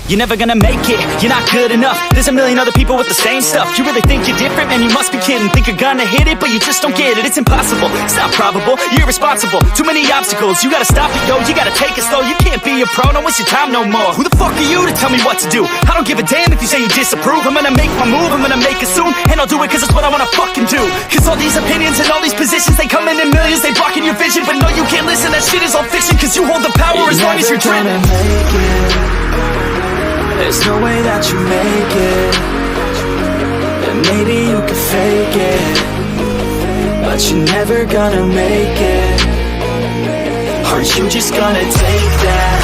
You're never gonna make it, you're not good enough. There's a million other people with the same stuff. You really think you're different? Man, you must be kidding. Think you're gonna hit it, but you just don't get it. It's impossible, it's not probable, you're irresponsible. Too many obstacles, you gotta stop it, yo. You gotta take it slow, you can't be a pro. Don't waste your time no more. Who the fuck are you to tell me what to do? I don't give a damn if you say you disapprove. I'm gonna make my move, I'm gonna make it soon. And I'll do it cause it's what I wanna fucking do. Cause all these opinions and all these positions, they come in millions, they blocking your vision. But no, you can't listen, that shit is all fiction. Cause you hold the power as long as you're dreaming. There's no way that you make it. And maybe you could fake it, but you're never gonna make it. Aren't you just gonna take that?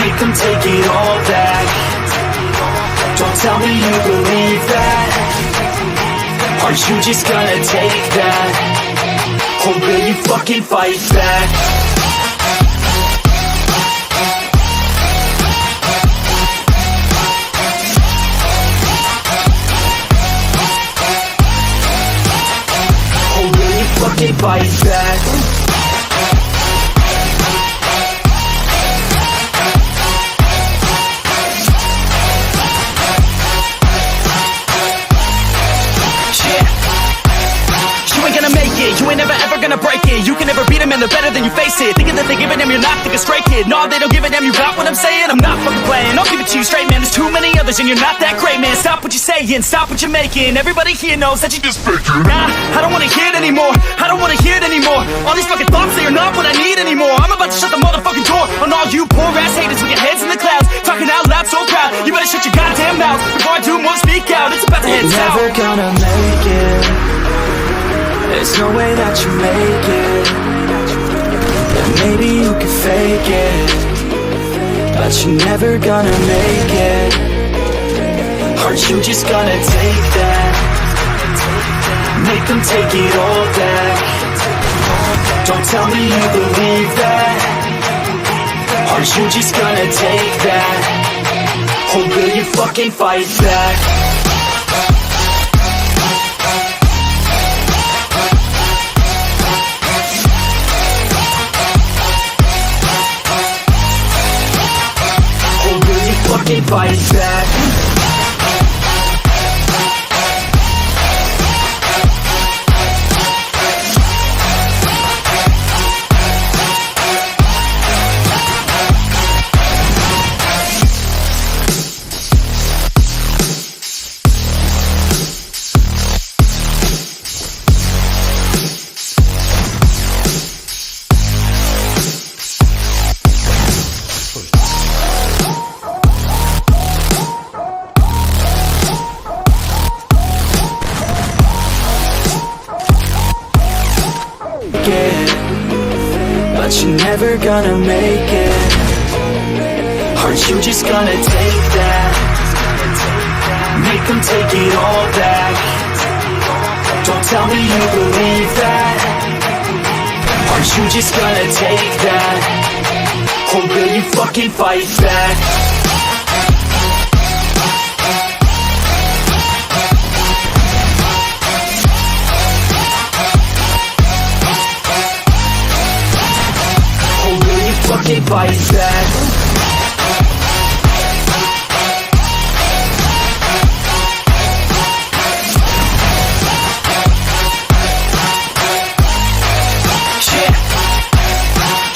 Make them take it all back. Don't tell me you believe that. Aren't you just gonna take that? Or will you fucking fight back? Fucking fight back. You ain't gonna make it, you ain't never ever gonna break it. You can never beat them and they're better than you face it. Thinking that they give a damn, you're not, think a straight kid. No, they don't give a damn, you got what I'm saying? I'm not fucking playing, I'll give it to you straight, man. There's too many others and you're not that great, man. Stop what you're saying, stop what you're making. Everybody here knows that you just faking. Nah, I don't wanna hear it anymore, I don't wanna hear it anymore. All these fucking thoughts, they are not what I need anymore. I'm about to shut the motherfucking door on all you poor ass haters with your heads in the clouds, talking out loud so proud. You better shut your goddamn mouth before I do more speak out. It's about to head south. You're never gonna make it. There's no way that you make it. And maybe you could fake it, but you're never gonna make it. Aren't you just gonna take that? Make them take it all back. Don't tell me you believe that. Aren't you just gonna take that? Or will you fucking fight back? Fucking fight back. But you're never gonna make it. Aren't you just gonna take that? Make them take it all back. Don't tell me you believe that. Aren't you just gonna take that? Or will you fucking fight back? Fucking fight back.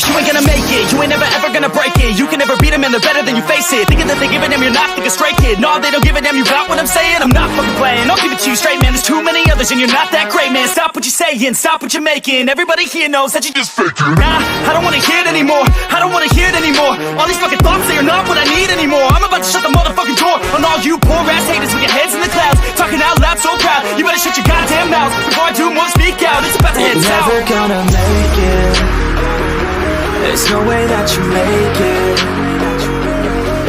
You ain't gonna make it, you ain't never ever gonna break it. You can never beat them and they're better than you face it. Thinking that they give a damn, you're not, think a straight kid. No, they don't give a damn, you got what I'm saying? I'm not fucking playing, I'll give it to you straight, man. There's too many others and you're not that great, man. Stop what you're saying, stop what you're making. Everybody here knows that you just faking. Nah, I don't wanna hear it anymore, I don't wanna hear it anymore. All these fucking thoughts, they are not what I need anymore. I'm about to shut the motherfucking door on all you poor ass haters with your heads in the clouds, talking out loud so proud. You better shut your goddamn mouth before I do more speak out. It's about to head south. You're never gonna make it. There's no way that you make it.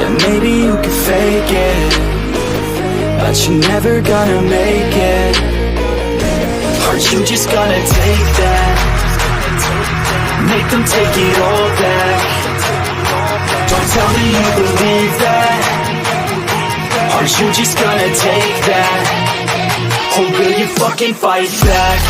And maybe you could fake it, but you're never gonna make it. Aren't you just gonna take that? Make them take it all back. Don't tell me you believe that. Aren't you just gonna take that? Or will you fucking fight back?